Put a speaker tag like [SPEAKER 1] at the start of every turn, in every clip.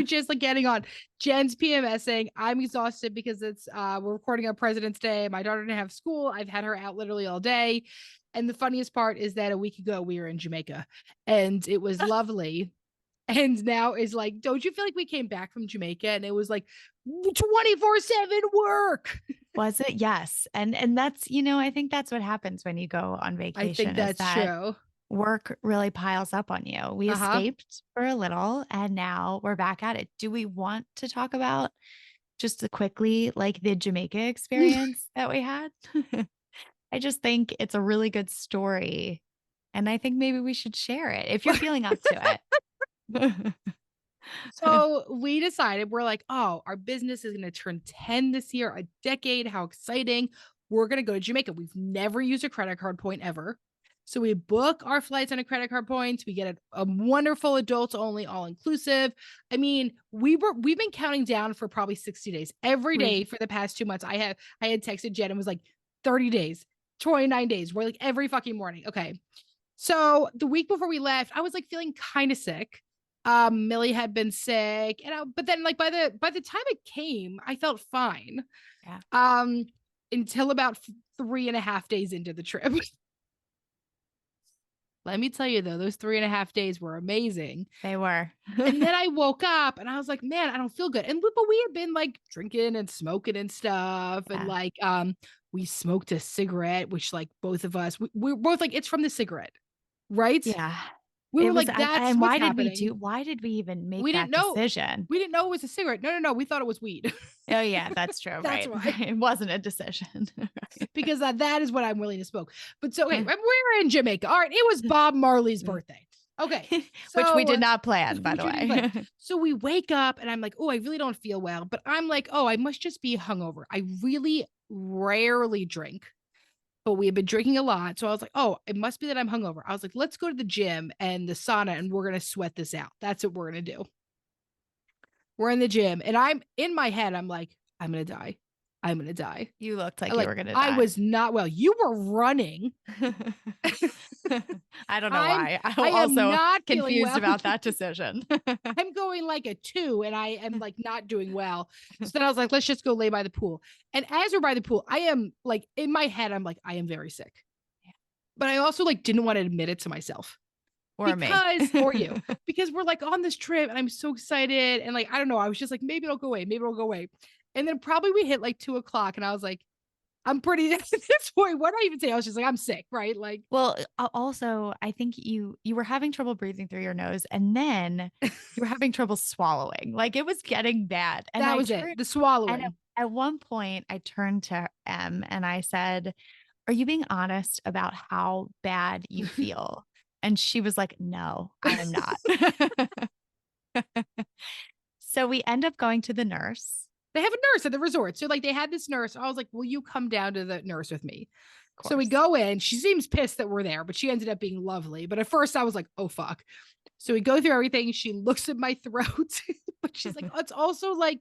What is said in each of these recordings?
[SPEAKER 1] just like getting on. Jen's PMSing. I'm exhausted because it's we're recording on President's Day. My daughter didn't have school. I've had her out literally all day. And the funniest part is that a week ago we were in Jamaica and it was lovely. And now is like, don't you feel like we came back from Jamaica and it was like 24/7 work?
[SPEAKER 2] Was it? Yes. And that's, I think that's what happens when you go on
[SPEAKER 1] I think
[SPEAKER 2] vacation is
[SPEAKER 1] that's
[SPEAKER 2] that
[SPEAKER 1] true.
[SPEAKER 2] work really piles up on you. We
[SPEAKER 1] Uh-huh.
[SPEAKER 2] escaped for a little and now we're back at it. Do we want to talk about just quickly like the Jamaica experience that we had? I just think it's a really good story. And I think maybe we should share it if you're feeling up to it.
[SPEAKER 1] So we decided, we're like, oh, our business is going to turn 10 this year, a decade. How exciting. We're going to go to Jamaica. We've never used a credit card point ever. So we book our flights on a credit card points. We get a wonderful adults only, all inclusive. I mean, we've been counting down for probably 60 days. Every day for the past 2 months, I had texted Jen and was like 30 days, 29 days. We're like every fucking morning. Okay. So the week before we left, I was like feeling kind of sick. Millie had been sick, and but then like by the time it came, I felt fine.
[SPEAKER 2] Yeah,
[SPEAKER 1] Um, until about 3.5 days into the trip. Let me tell you though, those 3.5 days were amazing.
[SPEAKER 2] they were.
[SPEAKER 1] And then I woke up and I was like, man, I don't feel good. And but we had been like drinking and smoking and stuff. And
[SPEAKER 2] Yeah.
[SPEAKER 1] like we smoked a cigarette, which like both of us we were both like, it's from the cigarette, right?
[SPEAKER 2] Yeah.
[SPEAKER 1] We
[SPEAKER 2] It
[SPEAKER 1] were
[SPEAKER 2] was,
[SPEAKER 1] like, that's
[SPEAKER 2] and
[SPEAKER 1] what's
[SPEAKER 2] why
[SPEAKER 1] happening.
[SPEAKER 2] did we even make
[SPEAKER 1] We didn't
[SPEAKER 2] that
[SPEAKER 1] know.
[SPEAKER 2] decision?
[SPEAKER 1] We didn't know it was a cigarette. No, no, no. We thought it was weed.
[SPEAKER 2] Oh, yeah, that's true.
[SPEAKER 1] That's
[SPEAKER 2] Right.
[SPEAKER 1] why.
[SPEAKER 2] It wasn't a decision.
[SPEAKER 1] Because that is what I'm willing to smoke. But so, okay, we're in Jamaica. All right. It was Bob Marley's birthday. Okay.
[SPEAKER 2] Which we did
[SPEAKER 1] So,
[SPEAKER 2] not plan, by
[SPEAKER 1] which
[SPEAKER 2] the
[SPEAKER 1] we didn't play.
[SPEAKER 2] way.
[SPEAKER 1] So we wake up and I'm like, oh, I really don't feel well. But I'm like, oh, I must just be hungover. I really rarely drink, but we had been drinking a lot. So I was like, oh, it must be that I'm hungover. I was like, let's go to the gym and the sauna and we're going to sweat this out. That's what we're going to do. We're in the gym and I'm in my head, I'm like, I'm going to die. I'm going to die.
[SPEAKER 2] You looked like you
[SPEAKER 1] Like,
[SPEAKER 2] were going to
[SPEAKER 1] I
[SPEAKER 2] die.
[SPEAKER 1] was not well. You were running.
[SPEAKER 2] I don't know
[SPEAKER 1] I'm,
[SPEAKER 2] why. I'm
[SPEAKER 1] I am
[SPEAKER 2] also
[SPEAKER 1] not feeling
[SPEAKER 2] confused
[SPEAKER 1] well.
[SPEAKER 2] about that decision.
[SPEAKER 1] I'm going like a 2 and I am like not doing well. So then I was like, let's just go lay by the pool. And as we're by the pool, I am like in my head, I'm like, I am very sick. But I also like didn't want to admit it to myself.
[SPEAKER 2] Or me.
[SPEAKER 1] Because, or you, because we're like on this trip and I'm so excited. And like, I don't know, I was just like, maybe it'll go away. Maybe it'll go away. And then probably we hit like 2 o'clock and I was like, I'm pretty at this point. What did I even say? I was just like, I'm sick, right? Like,
[SPEAKER 2] Well, also, I think you were having trouble breathing through your nose and then you were having trouble swallowing. Like it was getting bad. And
[SPEAKER 1] that
[SPEAKER 2] I
[SPEAKER 1] was it.
[SPEAKER 2] turned
[SPEAKER 1] The
[SPEAKER 2] and
[SPEAKER 1] swallowing.
[SPEAKER 2] at one point I turned to M and I said, "Are you being honest about how bad you feel?" And she was like, "No, I am not." So we end up going to the nurse.
[SPEAKER 1] They have a nurse at the resort. So like they had this nurse. I was like, will you come down to the nurse with me?
[SPEAKER 2] Of
[SPEAKER 1] So we
[SPEAKER 2] course.
[SPEAKER 1] go in. She seems pissed that we're there, but she ended up being lovely. But at first I was like, oh fuck. So we go through everything. She looks at my throat, but she's like, oh, it's also like,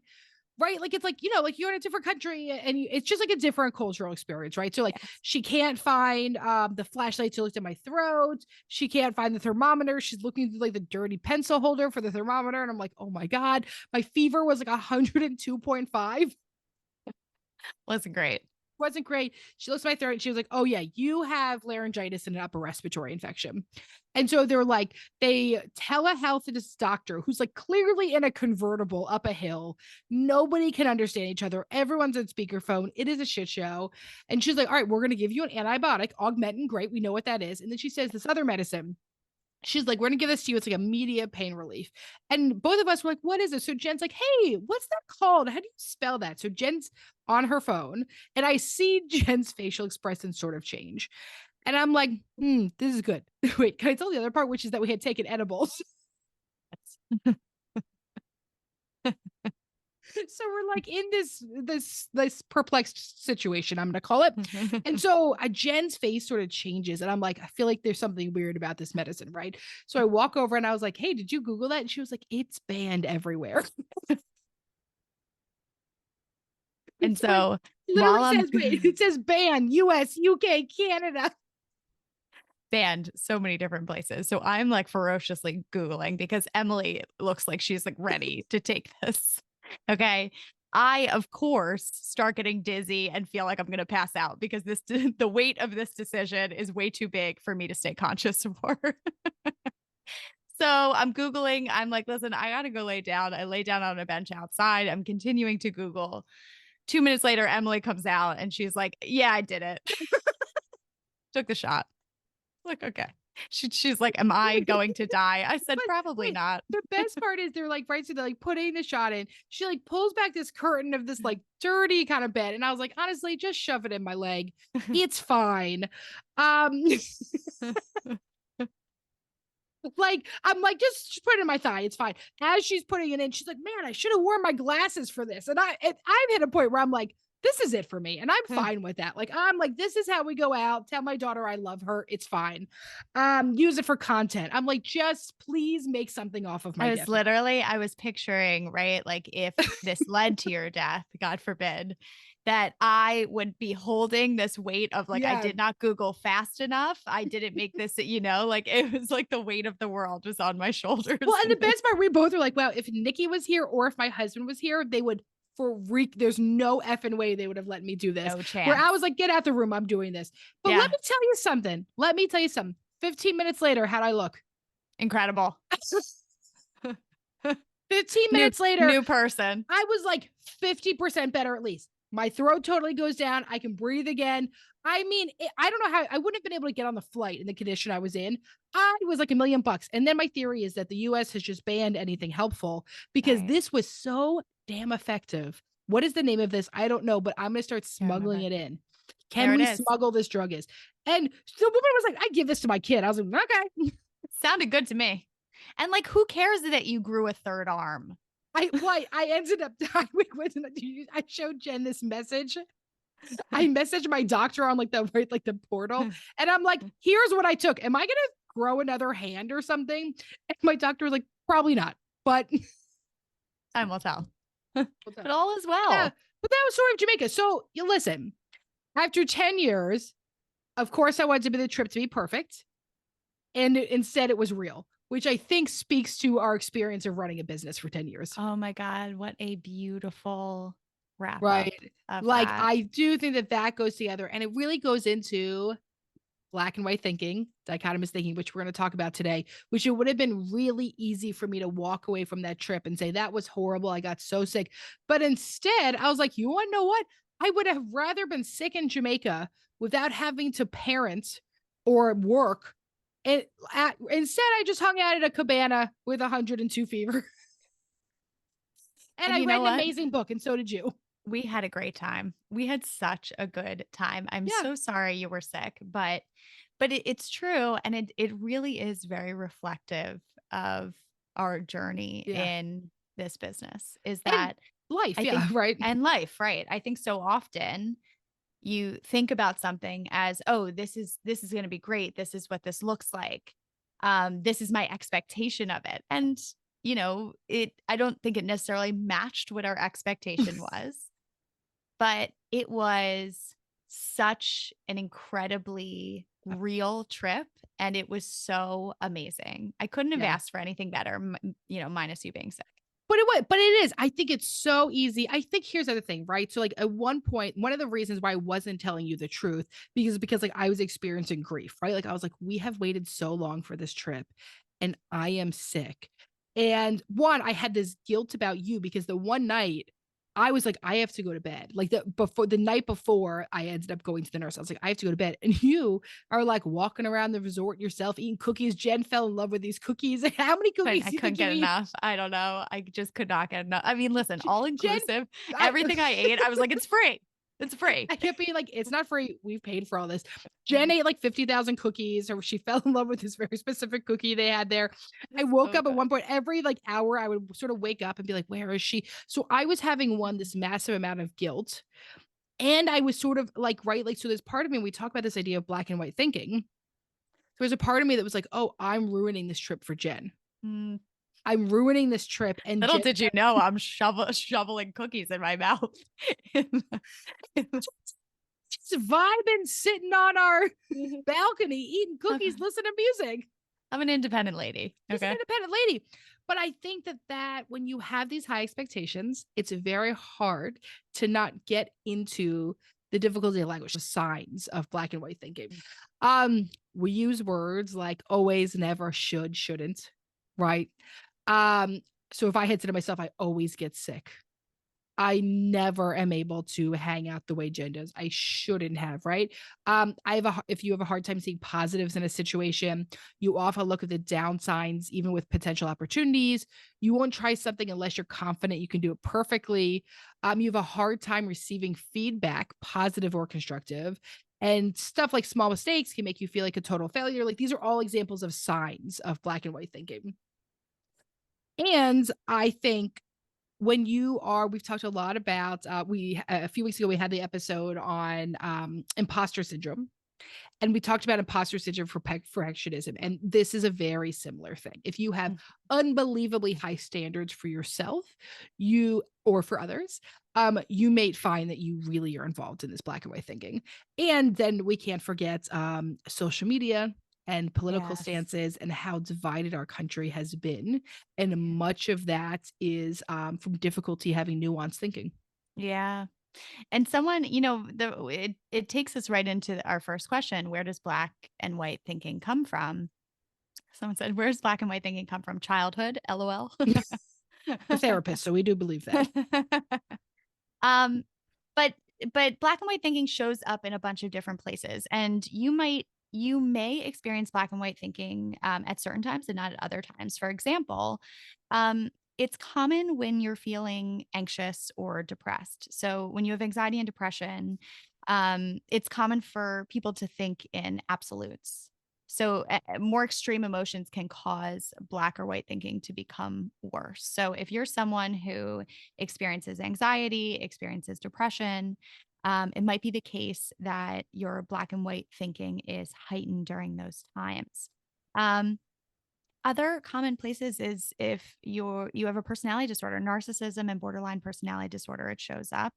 [SPEAKER 1] right? Like it's like, like you're in a different country and it's just like a different cultural experience, right? So like
[SPEAKER 2] Yes.
[SPEAKER 1] she can't find the flashlight to look at my throat. She can't find the thermometer. She's looking through like the dirty pencil holder for the thermometer. And I'm like, oh my God, my fever was like 102.5.
[SPEAKER 2] Wasn't great.
[SPEAKER 1] Wasn't great. She looks at my throat and she was like, oh yeah, you have laryngitis and an upper respiratory infection. And so they're like, they telehealth this doctor who's like clearly in a convertible up a hill. Nobody can understand each other. Everyone's on speakerphone. It is a shit show. And she's like, all right, we're going to give you an antibiotic, augmentin. Great. We know what that is. And then she says this other medicine. She's like, we're gonna give this to you. It's like immediate pain relief. And both of us were like, what is it? So Jen's like, hey, what's that called? How do you spell that? So Jen's on her phone and I see Jen's facial expression sort of change. And I'm like, this is good. Wait, can I tell the other part, which is that we had taken edibles? So we're like in this perplexed situation, I'm gonna call it. And so Jen's face sort of changes, and I'm like, I feel like there's something weird about this medicine, right? So I walk over and I was like, hey, did you Google that? And she was like, it's banned everywhere.
[SPEAKER 2] And
[SPEAKER 1] So it
[SPEAKER 2] so
[SPEAKER 1] literally
[SPEAKER 2] while I'm
[SPEAKER 1] says, wait, it says ban US, UK, Canada.
[SPEAKER 2] banned so many different places. So I'm like ferociously Googling because Emily looks like she's like ready to take this. Okay. I, of course, start getting dizzy and feel like I'm going to pass out because the weight of this decision is way too big for me to stay conscious for. So I'm Googling. I'm like, listen, I got to go lay down. I lay down on a bench outside. I'm continuing to Google. 2 minutes later, Emily comes out and she's like, yeah, I did it. Took the shot. Like, okay. She's like, am I going to die? I said,
[SPEAKER 1] But
[SPEAKER 2] probably
[SPEAKER 1] wait,
[SPEAKER 2] not.
[SPEAKER 1] the best part is they're like, right, so they're like putting the shot in. She like pulls back this curtain of this like dirty kind of bed. And I was like, honestly, just shove it in my leg. It's fine. Um like I'm like, just put it in my thigh. It's fine. As she's putting it in, she's like, man, I should have worn my glasses for this. And I've hit a point where I'm like, this is it for me. And I'm fine with that. Like, I'm like, this is how we go out. Tell my daughter I love her. It's fine. Use it for content. I'm like, just please make something off of my death.
[SPEAKER 2] I was picturing, right? Like if this led to your death, God forbid, that I would be holding this weight of like, I did not Google fast enough. I didn't make this, like it was like the weight of the world was on my shoulders.
[SPEAKER 1] Well, and the best part, we both were like, wow, if Nikki was here or if my husband was here, they would there's no effing way they would have let me do this.
[SPEAKER 2] No chance.
[SPEAKER 1] Where I was like, get out the room, I'm doing this. But let me tell you something. 15 minutes later, how'd I look?
[SPEAKER 2] Incredible.
[SPEAKER 1] 15 minutes later,
[SPEAKER 2] new person.
[SPEAKER 1] I was like 50% better at least. My throat totally goes down. I can breathe again. I mean, I don't know how I wouldn't have been able to get on the flight in the condition I was in. I was like $1,000,000. And then my theory is that the US has just banned anything helpful because this was so damn effective. What is the name of this? I don't know, but I'm going to start smuggling it in. Can we smuggle this drug is? And the woman was like, I give this to my kid. I was like, okay.
[SPEAKER 2] Sounded good to me. And like, who cares that you grew a third arm?
[SPEAKER 1] I ended up I showed Jen this message. I messaged my doctor on like the portal, and I'm like, here's what I took. Am I gonna grow another hand or something? And my doctor was like, probably not, but
[SPEAKER 2] time will tell. But all is well.
[SPEAKER 1] Yeah, but that was sort of Jamaica. So you listen, after 10 years, of course I wanted the trip to be perfect. And instead it was real, which I think speaks to our experience of running a business for 10 years.
[SPEAKER 2] Oh my God. What a beautiful wrap
[SPEAKER 1] right.
[SPEAKER 2] up.
[SPEAKER 1] Like that. I do think that goes together, and it really goes into black and white thinking, dichotomous thinking, which we're going to talk about today, which it would have been really easy for me to walk away from that trip and say, that was horrible. I got so sick. But instead I was like, you want to know what? I would have rather been sick in Jamaica without having to parent or work. Instead, I just hung out at a cabana with 102 fever. and I read an amazing book, and so did you.
[SPEAKER 2] We had a great time. We had such a good time. I'm so sorry you were sick, but it's true. And it really is very reflective of our journey in this business is that
[SPEAKER 1] life. Right.
[SPEAKER 2] And life. Right. I think so often you think about something as, oh, this is going to be great. This is what this looks like. This is my expectation of it. And, I don't think it necessarily matched what our expectation was, but it was such an incredibly real trip. And it was so amazing. I couldn't have asked for anything better, minus you being sick.
[SPEAKER 1] But it is. I think it's so easy. I think here's the other thing, right? So like at one point, one of the reasons why I wasn't telling you the truth because like I was experiencing grief, right? Like I was like, we have waited so long for this trip and I am sick. And one, I had this guilt about you because the one night I was like, I have to go to bed. Like the night before I ended up going to the nurse, I was like, I have to go to bed. And you are like walking around the resort yourself, eating cookies. Jen fell in love with these cookies. How many cookies?
[SPEAKER 2] I couldn't get enough. I don't know. I just could not get enough. I mean, listen, all inclusive, everything I ate, I was like, it's free. It's free.
[SPEAKER 1] I kept being like, it's not free. We've paid for all this. Jen ate like 50,000 cookies, or she fell in love with this very specific cookie they had there. I woke up at one point, every like hour, I would sort of wake up and be like, where is she? So I was having this massive amount of guilt. And I was sort of like, right. Like, so there's part of me, we talk about this idea of black and white thinking. There's a part of me that was like, oh, I'm ruining this trip for Jen. I'm ruining this trip. And
[SPEAKER 2] little did you know, I'm shoveling cookies in my mouth.
[SPEAKER 1] just vibing, sitting on our
[SPEAKER 2] Mhm.
[SPEAKER 1] balcony, eating
[SPEAKER 2] Okay.
[SPEAKER 1] cookies, listening to music.
[SPEAKER 2] I'm an independent lady.
[SPEAKER 1] She's an
[SPEAKER 2] Okay.
[SPEAKER 1] independent lady. But I think that when you have these high expectations, it's very hard to not get into the difficulty of language, the signs of black and white thinking. We use words like always, never, should, shouldn't, right? Um, so if I had said to myself, I always get sick. I never am able to hang out the way Jen does. I shouldn't have, right? If you have a hard time seeing positives in a situation, you often look at the downsides, even with potential opportunities. You won't try something unless you're confident you can do it perfectly. You have a hard time receiving feedback, positive or constructive. And stuff like small mistakes can make you feel like a total failure. Like these are all examples of signs of black and white thinking. And I think we've talked a lot about a few weeks ago we had the episode on imposter syndrome, and we talked about imposter syndrome for perfectionism, and this is a very similar thing. If you have
[SPEAKER 2] Mm.
[SPEAKER 1] unbelievably high standards for yourself, you or for others, you may find that you really are involved in this black and white thinking. And then we can't forget social media and political
[SPEAKER 2] Yes.
[SPEAKER 1] stances and how divided our country has been. And
[SPEAKER 2] Yeah.
[SPEAKER 1] much of that is from difficulty having nuanced thinking.
[SPEAKER 2] Yeah. And someone, it takes us right into our first question. Where does black and white thinking come from? Someone said, where's black and white thinking come from? Childhood, LOL.
[SPEAKER 1] A therapist, so we do believe that.
[SPEAKER 2] um, but black and white thinking shows up in a bunch of different places. And you may experience black and white thinking at certain times and not at other times. For example, it's common when you're feeling anxious or depressed. So when you have anxiety and depression, it's common for people to think in absolutes. So more extreme emotions can cause black or white thinking to become worse. So if you're someone who experiences anxiety, experiences depression, it might be the case that your black and white thinking is heightened during those times. Um, Other common places is if you have a personality disorder, narcissism and borderline personality disorder, it shows up.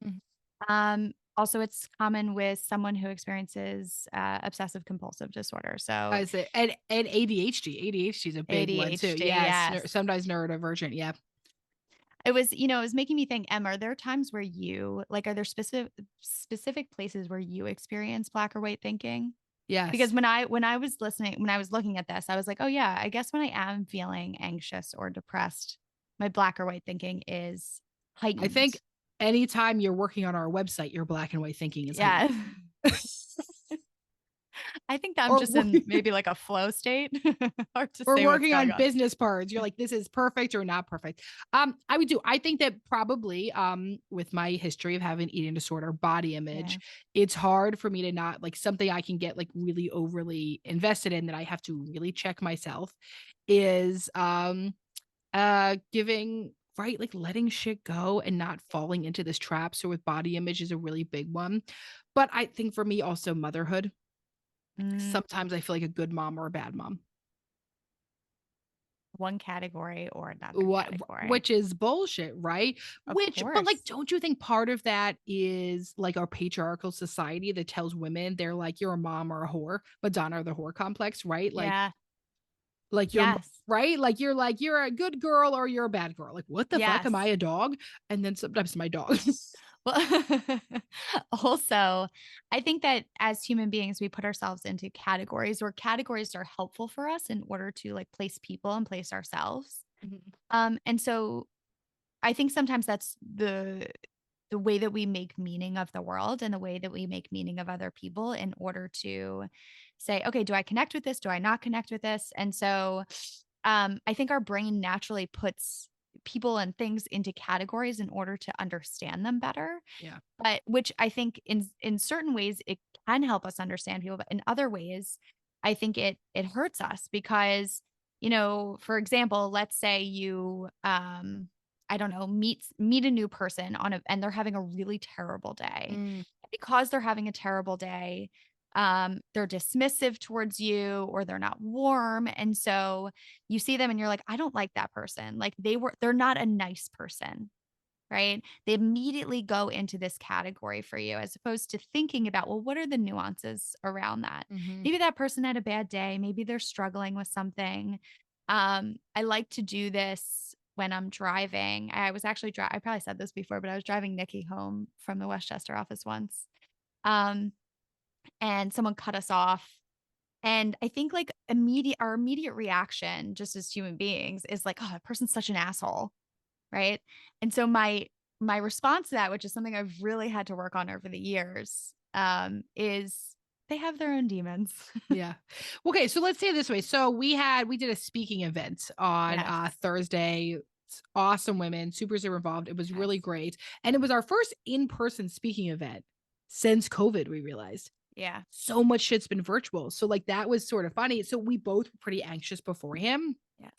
[SPEAKER 1] Mhm.
[SPEAKER 2] Also, it's common with someone who experiences obsessive compulsive disorder. So
[SPEAKER 1] I say, and ADHD. ADHD is a big one too.
[SPEAKER 2] ADHD,
[SPEAKER 1] Yes,
[SPEAKER 2] yes.
[SPEAKER 1] sometimes neurodivergent. Yeah.
[SPEAKER 2] It was making me think, Em, are there times where are there specific places where you experience black or white thinking? Because
[SPEAKER 1] Yes.
[SPEAKER 2] when I was looking at this, I was like, oh yeah, I guess when I am feeling anxious or depressed, my black or white thinking is
[SPEAKER 1] I think
[SPEAKER 2] heightened.
[SPEAKER 1] anytime you're working on our website, your black and white thinking is heightened.
[SPEAKER 2] Yeah. I think that I'm
[SPEAKER 1] or
[SPEAKER 2] just in maybe like a flow state. Hard to
[SPEAKER 1] or
[SPEAKER 2] say what's
[SPEAKER 1] working
[SPEAKER 2] going
[SPEAKER 1] on
[SPEAKER 2] on.
[SPEAKER 1] business cards. You're like, this is perfect or not perfect. I think that probably with my history of having eating disorder, body image,
[SPEAKER 2] Yeah.
[SPEAKER 1] it's hard for me to not like something I can get like really overly invested in that I have to really check myself is giving right like letting shit go and not falling into this trap. So with body image is a really big one. But I think for me also motherhood.
[SPEAKER 2] Mm,
[SPEAKER 1] Sometimes I feel like a good mom or a bad mom.
[SPEAKER 2] one category or another
[SPEAKER 1] What
[SPEAKER 2] category.
[SPEAKER 1] which is bullshit, right?
[SPEAKER 2] Of
[SPEAKER 1] Which but, like,
[SPEAKER 2] course.
[SPEAKER 1] don't you think part of that is, like, our patriarchal society that tells women they're like, "You're a mom or a whore," Madonna or the whore complex, right?
[SPEAKER 2] Yeah.
[SPEAKER 1] Like, you're
[SPEAKER 2] Yes.
[SPEAKER 1] right? Like, "You're a good girl or you're a bad girl." Like, "What the fuck? Am I
[SPEAKER 2] Yes.
[SPEAKER 1] a dog?" And then sometimes my dog.
[SPEAKER 2] Well, also, I think that as human beings, we put ourselves into categories where categories are helpful for us in order to like place people and place ourselves.
[SPEAKER 1] Mhm.
[SPEAKER 2] And so I think sometimes that's the way that we make meaning of the world and the way that we make meaning of other people in order to say, okay, do I connect with this? Do I not connect with this? And so I think our brain naturally puts people and things into categories in order to understand them better.
[SPEAKER 1] Yeah.
[SPEAKER 2] But which I think in certain ways it can help us understand people, but in other ways, I think it hurts us because, for example, let's say you I don't know, meet a new person and they're having a really terrible day.
[SPEAKER 1] Mm.
[SPEAKER 2] Because they're having a terrible day, they're dismissive towards you or they're not warm. And so you see them and you're like, I don't like that person. Like they're not a nice person. right? They immediately go into this category for you as opposed to thinking about, well, what are the nuances around that?
[SPEAKER 1] Mhm.
[SPEAKER 2] Maybe that person had a bad day. Maybe they're struggling with something. I like to do this when I'm driving. I was actually I probably said this before, but I was driving Nikki home from the Westchester office once. Um, and someone cut us off. And I think like our immediate reaction just as human beings is like, oh, that person's such an asshole. Right. And so my response to that, which is something I've really had to work on over the years, is they have their own demons.
[SPEAKER 1] Yeah. Okay, so let's say it this way. So we did a speaking event on
[SPEAKER 2] Yes.
[SPEAKER 1] Thursday. Awesome women, super involved. It was really
[SPEAKER 2] Yes.
[SPEAKER 1] great. And it was our first in-person speaking event since COVID, we realized.
[SPEAKER 2] Yeah.
[SPEAKER 1] So much shit's been virtual. So like that was sort of funny. So we both were pretty anxious beforehand.
[SPEAKER 2] Yes.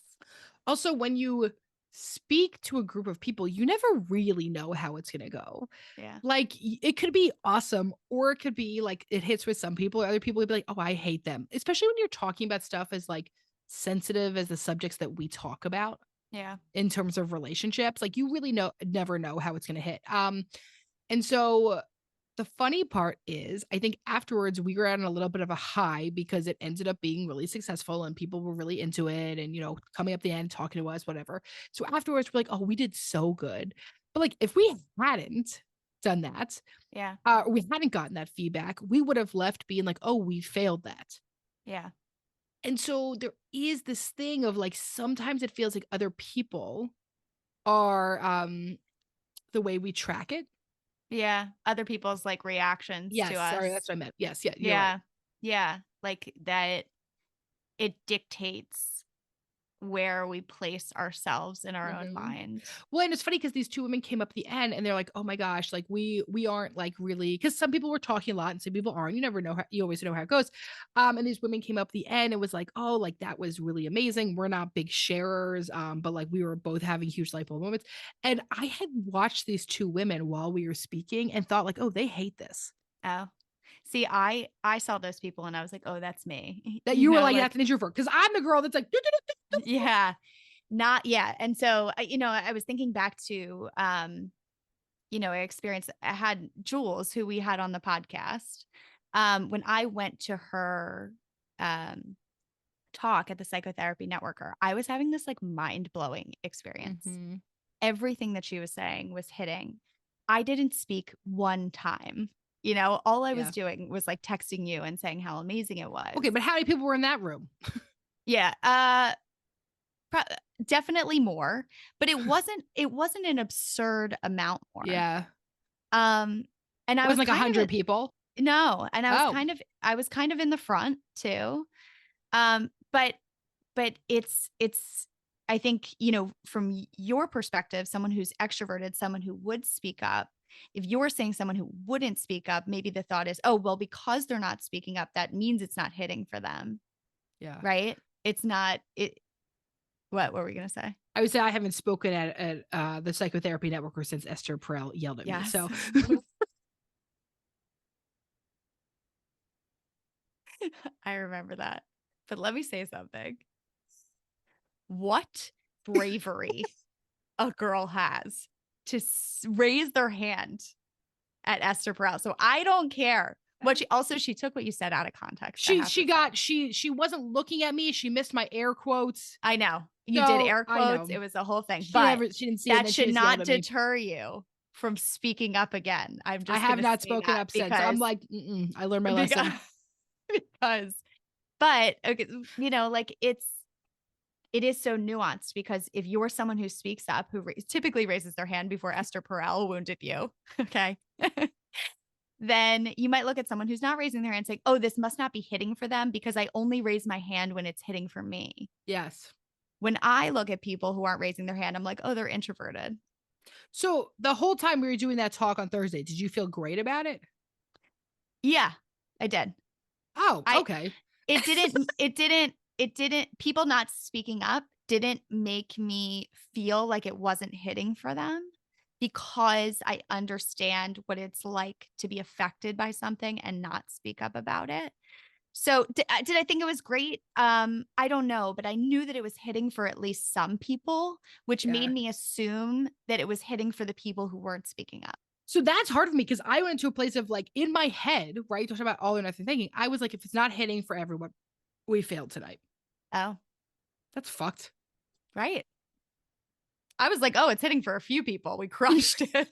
[SPEAKER 1] Also, when you speak to a group of people, you never really know how it's going to go.
[SPEAKER 2] Yeah.
[SPEAKER 1] Like it could be awesome, or it could be like it hits with some people, or other people would be like, oh, I hate them. Especially when you're talking about stuff as like sensitive as the subjects that we talk about
[SPEAKER 2] Yeah.
[SPEAKER 1] in terms of relationships. Like you really never know how it's gonna hit. And so the funny part is I think afterwards we were on a little bit of a high because it ended up being really successful and people were really into it and coming up the end, talking to us, whatever. So afterwards we're like, oh, we did so good. But like if we hadn't done that,
[SPEAKER 2] Yeah.
[SPEAKER 1] we hadn't gotten that feedback, we would have left being like, oh, we failed that.
[SPEAKER 2] Yeah.
[SPEAKER 1] And so there is this thing of like sometimes it feels like other people are the way we track it.
[SPEAKER 2] Yeah. Other people's like reactions to
[SPEAKER 1] Yes, sorry,
[SPEAKER 2] us.
[SPEAKER 1] that's what I meant. Yes, yeah, you're right.
[SPEAKER 2] Yeah. Yeah. Like that it dictates where we place ourselves in our own
[SPEAKER 1] Mhm.
[SPEAKER 2] mind.
[SPEAKER 1] Well, and it's funny because these 2 women came up at the end and they're like, "Oh my gosh, like we aren't like really," because some people were talking a lot and some people aren't. You never know how you always know how it goes. And these women came up at the end and was like, "Oh, like that was really amazing. We're not big sharers, but like we were both having huge light bulb moments." And I had watched these 2 women while we were speaking and thought like, "Oh, they hate this."
[SPEAKER 2] Oh. See, I saw those people and I was like, "Oh, that's me."
[SPEAKER 1] That
[SPEAKER 2] You
[SPEAKER 1] you were
[SPEAKER 2] know,
[SPEAKER 1] like,
[SPEAKER 2] like
[SPEAKER 1] "That's an introvert," because I'm the girl that's like, "Do, do, do, do, do."
[SPEAKER 2] yeah. Not yeah. And so, I was thinking back to, I experienced I had Jules, who we had on the podcast. When I went to her um, talk at the Psychotherapy Networker, I was having this like mind blowing experience.
[SPEAKER 1] Mhm.
[SPEAKER 2] Everything that she was saying was hitting. I didn't speak one time. All I was
[SPEAKER 1] Yeah.
[SPEAKER 2] doing was like texting you and saying how amazing it was.
[SPEAKER 1] Okay, but how many people were in that room?
[SPEAKER 2] Yeah. Pro definitely more, but it wasn't an absurd amount more.
[SPEAKER 1] Yeah.
[SPEAKER 2] Um, and I was
[SPEAKER 1] Wasn't like
[SPEAKER 2] kind of
[SPEAKER 1] 100 people?
[SPEAKER 2] no, and
[SPEAKER 1] Oh,
[SPEAKER 2] I was kind of in the front too. But it's I think, from your perspective, someone who's extroverted, someone who would speak up, if you're saying someone who wouldn't speak up, maybe the thought is, "Oh, well, because they're not speaking up, that means it's not hitting for them."
[SPEAKER 1] yeah.
[SPEAKER 2] Right? It's not it what were we gonna say?
[SPEAKER 1] I would say I haven't spoken at the Psychotherapy Networker since Esther Perel yelled at me,
[SPEAKER 2] Yes.
[SPEAKER 1] so
[SPEAKER 2] I remember that. But let me say something. What bravery a girl has to raise their hand at Esther Perel. So I don't care. She took what you said out of context, I
[SPEAKER 1] she
[SPEAKER 2] have to
[SPEAKER 1] she
[SPEAKER 2] say.
[SPEAKER 1] got she wasn't looking at me, she missed my air quotes.
[SPEAKER 2] I know. You did
[SPEAKER 1] So,
[SPEAKER 2] air
[SPEAKER 1] I
[SPEAKER 2] quotes.
[SPEAKER 1] know.
[SPEAKER 2] It was a whole thing. But
[SPEAKER 1] She didn't see it, and
[SPEAKER 2] that
[SPEAKER 1] then she
[SPEAKER 2] should
[SPEAKER 1] just yelled
[SPEAKER 2] not
[SPEAKER 1] at me.
[SPEAKER 2] deter you from speaking up again. I'm
[SPEAKER 1] I
[SPEAKER 2] just
[SPEAKER 1] have
[SPEAKER 2] gonna
[SPEAKER 1] not
[SPEAKER 2] say
[SPEAKER 1] spoken
[SPEAKER 2] that
[SPEAKER 1] up since. I'm like, "Mm-mm, I learned my
[SPEAKER 2] because
[SPEAKER 1] lesson."
[SPEAKER 2] because but okay, like it is so nuanced because if you're someone who speaks up, who typically raises their hand before Esther Perel wounded you, okay, then you might look at someone who's not raising their hand and say, oh, this must not be hitting for them because I only raise my hand when it's hitting for me.
[SPEAKER 1] Yes.
[SPEAKER 2] When I look at people who aren't raising their hand, I'm like, oh, they're introverted.
[SPEAKER 1] So, the whole time we were doing that talk on Thursday, did you feel great about it?
[SPEAKER 2] Yeah, I did.
[SPEAKER 1] Oh,
[SPEAKER 2] I
[SPEAKER 1] okay.
[SPEAKER 2] people not speaking up didn't make me feel like it wasn't hitting for them because I understand what it's like to be affected by something and not speak up about it. So did I think it was great? I don't know, but I knew that it was hitting for at least some people, which made
[SPEAKER 1] Yeah.
[SPEAKER 2] me assume that it was hitting for the people who weren't speaking up.
[SPEAKER 1] So that's hard for me because I went into a place of like in my head, right? Talking about all or nothing thinking. I was like, if it's not hitting for everyone, we failed tonight.
[SPEAKER 2] Oh,
[SPEAKER 1] That's fucked.
[SPEAKER 2] right. I was like, oh, it's hitting for a few people. We crushed it.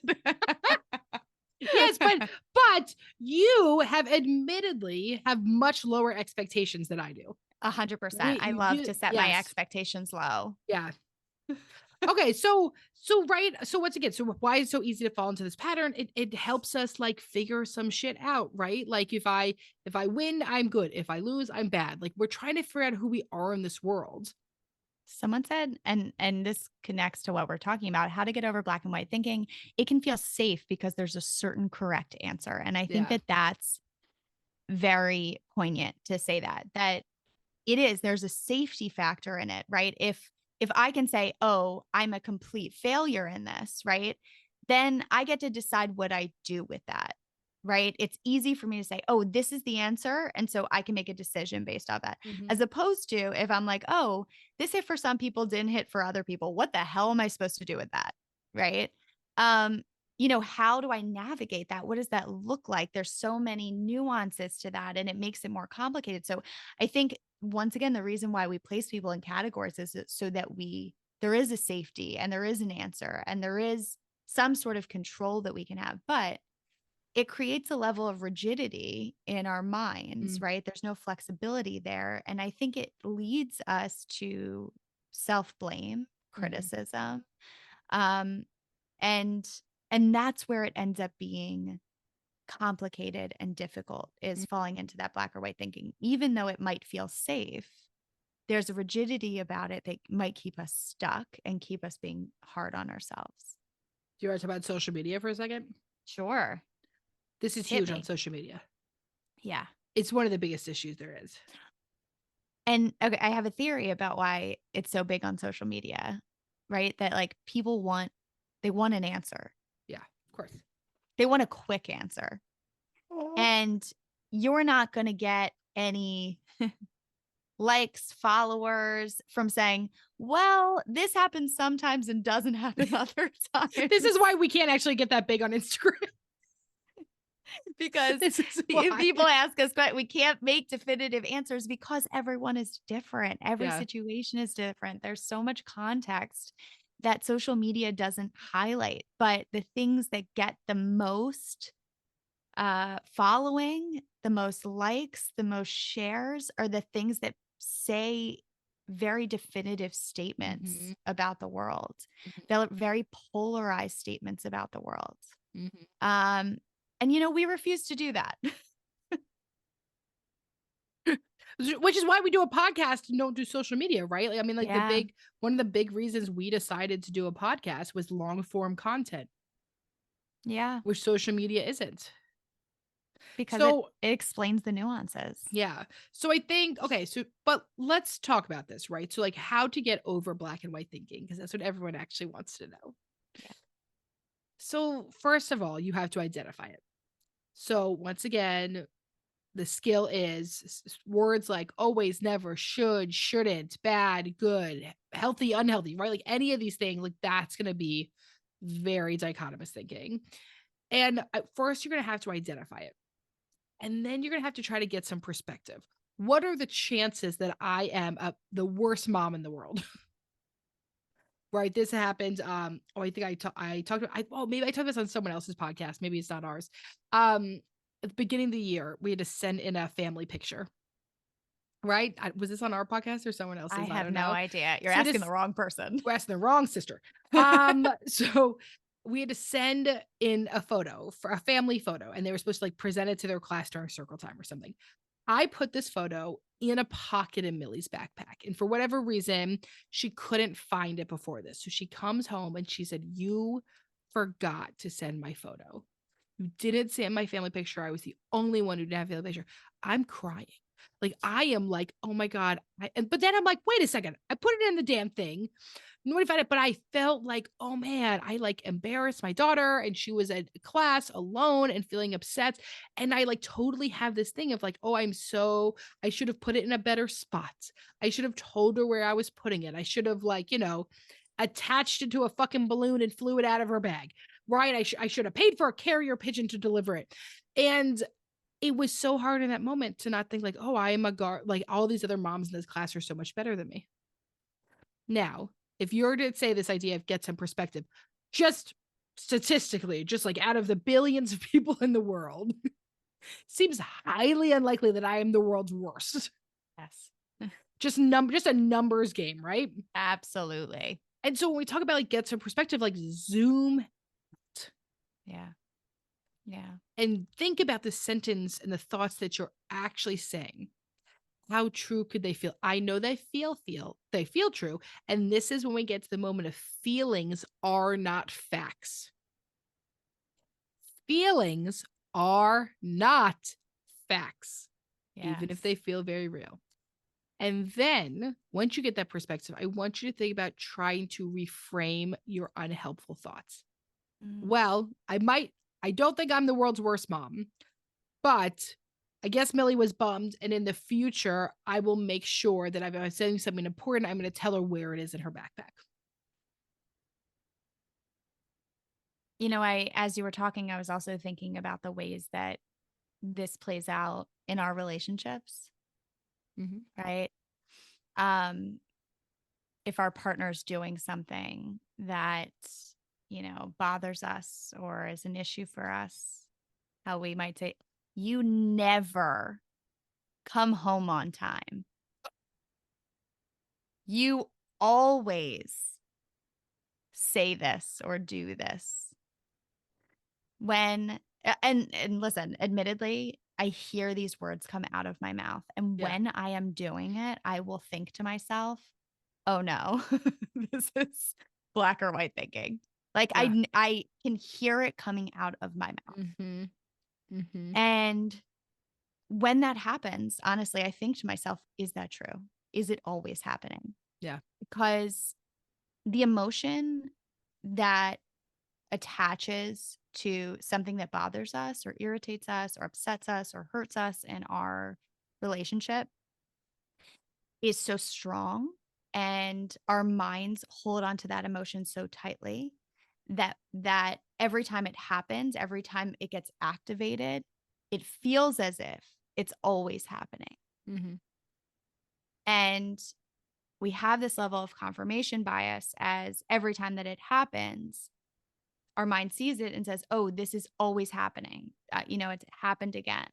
[SPEAKER 1] Yes, but you have admittedly have much lower expectations than I do.
[SPEAKER 2] 100%. I love to set my
[SPEAKER 1] Yes.
[SPEAKER 2] expectations low.
[SPEAKER 1] Yeah. Okay, so right, so once again, so why is it so easy to fall into this pattern? It helps us like figure some shit out, right? Like if I win, I'm good. If I lose, I'm bad. Like we're trying to figure out who we are in this world.
[SPEAKER 2] Someone said, and this connects to what we're talking about, how to get over black and white thinking. It can feel safe because there's a certain correct answer. And I think
[SPEAKER 1] Yeah.
[SPEAKER 2] that that's very poignant to say that it is, there's a safety factor in it, right? If I can say, "Oh, I'm a complete failure in this," right? Then I get to decide what I do with that, right? It's easy for me to say, "Oh, this is the answer," and so I can make a decision based off that.
[SPEAKER 1] Mhm.
[SPEAKER 2] As opposed to if I'm like, "Oh, this hit for some people, didn't hit for other people. What the hell am I supposed to do with that?" Right? Um, how do I navigate that? What does that look like? There's so many nuances to that and it makes it more complicated. So I think once again, the reason why we place people in categories is so that there is a safety and there is an answer and there is some sort of control that we can have. But it creates a level of rigidity in our minds,
[SPEAKER 1] Mm.
[SPEAKER 2] right? There's no flexibility there. And I think it leads us to self blame,
[SPEAKER 1] Mhm.
[SPEAKER 2] criticism. Um, and and that's where it ends up being complicated and difficult is
[SPEAKER 1] Mm.
[SPEAKER 2] falling into that black or white thinking. Even though it might feel safe, there's a rigidity about it that might keep us stuck and keep us being hard on ourselves.
[SPEAKER 1] Do you want to talk about social media for a second?
[SPEAKER 2] Sure.
[SPEAKER 1] This is
[SPEAKER 2] Hit
[SPEAKER 1] huge on
[SPEAKER 2] me.
[SPEAKER 1] social media.
[SPEAKER 2] Yeah.
[SPEAKER 1] It's one of the biggest issues there is.
[SPEAKER 2] And okay, I have a theory about why it's so big on social media, right? That like people they want an answer.
[SPEAKER 1] Yeah, of course.
[SPEAKER 2] They want a quick answer. And you're not going to get any likes, followers from saying, well, this happens sometimes and doesn't happen other
[SPEAKER 1] This is
[SPEAKER 2] times.
[SPEAKER 1] why we can't actually get that big on Instagram.
[SPEAKER 2] Because
[SPEAKER 1] This is
[SPEAKER 2] if
[SPEAKER 1] why.
[SPEAKER 2] people ask us, but we can't make definitive answers because everyone is different. Every
[SPEAKER 1] Yeah.
[SPEAKER 2] situation is different. There's so much context that social media doesn't highlight. But the things that get the most following, the most likes, the most shares are the things that say very definitive statements
[SPEAKER 1] Mhm.
[SPEAKER 2] about the world.
[SPEAKER 1] Mhm.
[SPEAKER 2] They're very polarized statements about the world.
[SPEAKER 1] Mhm.
[SPEAKER 2] Um, and we refuse to do that.
[SPEAKER 1] Which is why we do a podcast and don't do social media, right? Like, I mean, like
[SPEAKER 2] Yeah.
[SPEAKER 1] one of the big reasons we decided to do a podcast was long form content,
[SPEAKER 2] Yeah.
[SPEAKER 1] which social media isn't.
[SPEAKER 2] Because it
[SPEAKER 1] So,
[SPEAKER 2] explains the nuances.
[SPEAKER 1] yeah. So I think, okay, so, but let's talk about this, right? So, like, how to get over black and white thinking, because that's what everyone actually wants to know.
[SPEAKER 2] Yeah.
[SPEAKER 1] So, first of all, you have to identify it. So, once again, the skill is words like always, never, should, shouldn't, bad, good, healthy, unhealthy, right? Like any of these things, like that's going to be very dichotomous thinking. And at first, you're going to have to identify it. And then you're going to have to try to get some perspective. What are the chances that I am the worst mom in the world? Right, this happened. Oh, I think I talked about. Maybe I talked about this on someone else's podcast. Maybe it's not ours. At the beginning of the year, we had to send in a family picture. Right? Was this on our podcast or someone
[SPEAKER 2] I
[SPEAKER 1] else's? I
[SPEAKER 2] have
[SPEAKER 1] don't
[SPEAKER 2] no
[SPEAKER 1] know.
[SPEAKER 2] idea. You're
[SPEAKER 1] So
[SPEAKER 2] asking
[SPEAKER 1] this
[SPEAKER 2] the wrong person.
[SPEAKER 1] we're asking the wrong sister. So we had to send in a photo for a family photo, and they were supposed to like present it to their class during circle time or something. I put this photo in a pocket in Millie's backpack. And for whatever reason, she couldn't find it before this. So she comes home and she said, you forgot to send my photo. You didn't send my family picture. I was the only one who didn't have a family picture. I'm crying. Like, I am like, oh my God. But then I'm like, wait a second. I put it in the damn thing. Notified it, but I felt like, oh man, I like embarrassed my daughter and she was at class alone and feeling upset. And I like totally have this thing of like, oh, I should have put it in a better spot. I should have told her where I was putting it. I should have like, attached it to a fucking balloon and flew it out of her bag. Right. I should have paid for a carrier pigeon to deliver it. And it was so hard in that moment to not think like, oh, I am like all these other moms in this class are so much better than me. Now, if you were to say this idea of get some perspective, just statistically, just like out of the billions of people in the world, seems highly unlikely that I am the world's worst.
[SPEAKER 2] Yes.
[SPEAKER 1] Just a numbers game, right?
[SPEAKER 2] Absolutely.
[SPEAKER 1] And so when we talk about like get some perspective, like zoom
[SPEAKER 2] Yeah. Yeah.
[SPEAKER 1] and think about the sentence and the thoughts that you're actually saying. How true could they feel? I know they feel true. And this is when we get to the moment of feelings are not facts. Feelings are not facts, even if
[SPEAKER 2] Yes.
[SPEAKER 1] they feel very real. And then once you get that perspective, I want you to think about trying to reframe your unhelpful thoughts.
[SPEAKER 2] Mm.
[SPEAKER 1] Well, I don't think I'm the world's worst mom, but I guess Millie was bummed. And in the future, I will make sure that if I'm sending something important, I'm going to tell her where it is in her backpack.
[SPEAKER 2] As you were talking, I was also thinking about the ways that this plays out in our relationships,
[SPEAKER 1] Mhm.
[SPEAKER 2] right? Um, if our partner's doing something that, bothers us or is an issue for us, how we might say, you never come home on time. You always say this or do this. And listen, admittedly, I hear these words come out of my mouth. And
[SPEAKER 1] Yeah.
[SPEAKER 2] when I am doing it, I will think to myself, oh no, this is black or white thinking. Like
[SPEAKER 1] Yeah.
[SPEAKER 2] I can hear it coming out of my mouth.
[SPEAKER 1] Mhm. Mhm.
[SPEAKER 2] And when that happens, honestly, I think to myself, is that true? Is it always happening?
[SPEAKER 1] Yeah.
[SPEAKER 2] Because the emotion that attaches to something that bothers us or irritates us or upsets us or hurts us in our relationship is so strong, and our minds hold on to that emotion so tightly that every time it happens, every time it gets activated, it feels as if it's always happening.
[SPEAKER 1] Mhm.
[SPEAKER 2] And we have this level of confirmation bias, as every time that it happens, our mind sees it and says, oh, this is always happening. It's happened again.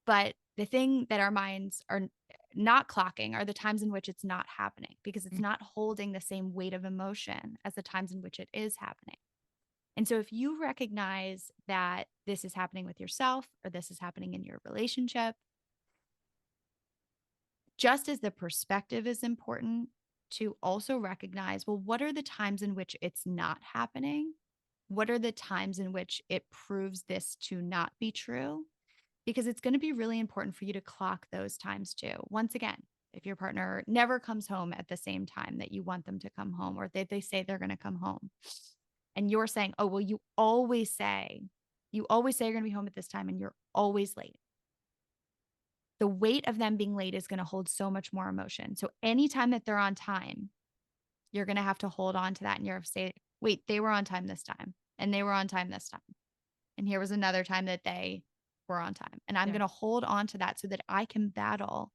[SPEAKER 2] But the thing that our minds are not clocking are the times in which it's not happening, because it's
[SPEAKER 1] Mm.
[SPEAKER 2] not holding the same weight of emotion as the times in which it is happening. And so if you recognize that this is happening with yourself or this is happening in your relationship, just as the perspective is important, to also recognize, well, what are the times in which it's not happening? What are the times in which it proves this to not be true? Because it's going to be really important for you to clock those times too. Once again, if your partner never comes home at the same time that you want them to come home, or they say they're going to come home, and you're saying, oh, well, you always say you're going to be home at this time and you're always late. The weight of them being late is going to hold so much more emotion. So anytime that they're on time, you're going to have to hold on to that, and you're going to say, wait, they were on time this time, and they were on time this time. And here was another time that they were on time. And I'm
[SPEAKER 1] Yeah.
[SPEAKER 2] going to hold on to that so that I can battle